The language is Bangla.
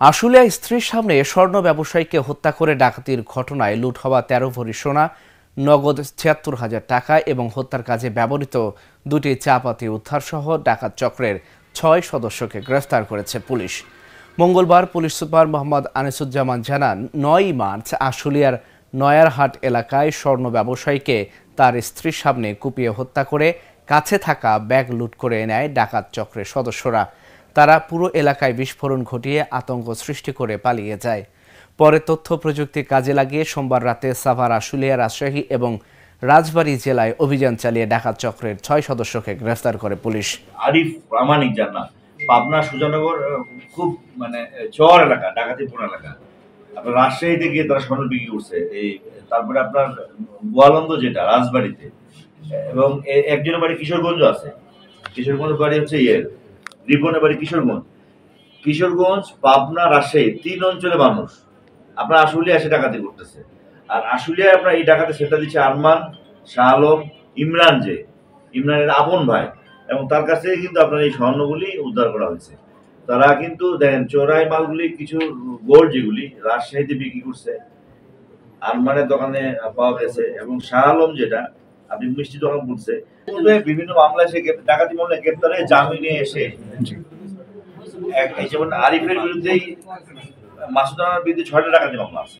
আশুলিয়া স্ত্রীর সামনে স্বর্ণ ব্যবসায়ীকে হত্যা করে ডাকাতির ঘটনায় লুট হওয়া ১৩ ভরি সোনা, নগদ ৭৬,০০০ টাকা এবং হত্যার কাজে ব্যবহৃত দুটি চাপাতি উদ্ধারসহ ডাকাত চক্রের ৬ সদস্যকে গ্রেফতার করেছে পুলিশ। মঙ্গলবার পুলিশ সুপার মোহাম্মদ আনিসুজ্জামান জানান, ৯ মার্চ আশুলিয়ার নয়ারহাট এলাকায় স্বর্ণ ব্যবসায়ীকে তার স্ত্রীর সামনে কুপিয়ে হত্যা করে কাছে থাকা ব্যাগ লুট করে নেয় ডাকাত চক্রের সদস্যরা। তারা পুরো এলাকায় বিস্ফোরণ ঘটিয়ে আতঙ্ক সৃষ্টি করে পালিয়ে যায়। পরে তথ্য প্রযুক্তি কাজে লাগিয়ে সোমবার রাতে সাভার, আশুলিয়া, রাজশাহী এবং রাজবাড়ী জেলায় অভিযান চালিয়ে ডাকাত চক্রের ৬ সদস্যকে গ্রেফতার করে পুলিশ। আরিফ প্রামাণিক যার নাম, পাবনা সুজানগর খুব চর এলাকা, ডাকাতিপূর্ণ এলাকা। আপনার রাজশাহীতে গিয়ে তারা স্বর্ণ বিক্রি করছে। তারপরে আপনার গোয়ালন্দ যেটা রাজবাড়িতে, এবং একজনের বাড়ি কিশোরগঞ্জ আছে। কিশোরগঞ্জ বাড়ি হচ্ছে রিপনের বাড়ি কিশোরগঞ্জ, পাবনা, রাজশাহী ৩ অঞ্চলে মানুষ আপনার আশুলিয়া এসে ডাকাতি করতেছে। আর আশুলিয়ায় আপনার এই ডাকাতি সেটা দিচ্ছে আরমান, শাহ আলম, ইমরানের আপন ভাই, এবং তার কাছ থেকে কিন্তু আপনার এই স্বর্ণগুলি উদ্ধার করা হয়েছে। তারা কিন্তু দেখেন চোরাই মালগুলি, কিছু গোল্ড যেগুলি রাজশাহীতে বিক্রি করছে, আরমানের দোকানে পাওয়া গেছে, এবং শাহ আলম যেটা আপনি মিষ্টি দোকান করছে, বিভিন্ন মামলায় সে ডাকাতি মামলায় গ্রেপ্তারে জামিনে এসে, যেমন আরিফের বিরুদ্ধেই মাসুদ রানার বিরুদ্ধে ৬টা ডাকাতি মামলা আছে।